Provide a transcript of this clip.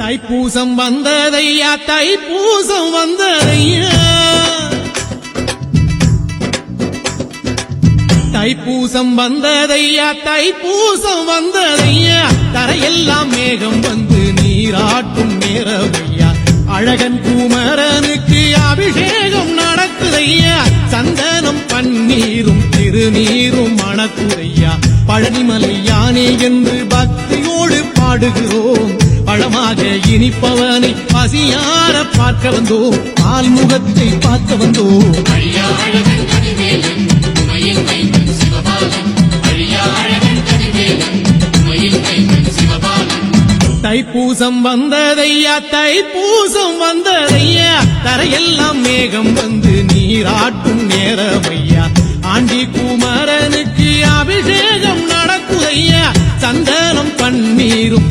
தைப்பூசம் வந்ததையா தைப்பூசம் வந்ததையா தைப்பூசம் வந்ததையா தைப்பூசம் வந்ததையா தரையெல்லாம் மேகம் வந்து நீராட்டும் நேரவையா அழகன் குமரனுக்கு அபிஷேகம் நடக்குதையா சந்தனம் பன்னீரும் திருநீரும் மணக்குதையா பழனிமலை யானே என்று பக்தியோடு பாடுகிறோம் பழமாக இனிப்பவனை பசியார பார்க்க வந்தோம் ஆல்முகத்தை பார்க்க வந்தோம் தைப்பூசம் வந்ததையா தைப்பூசம் வந்ததையா தரையெல்லாம் மேகம் வந்து நீராட்டும் நேரவையா ஆண்டி குமரனுக்கு அபிஷேகம் நடக்குதையா சந்தனம் பன்னீரும்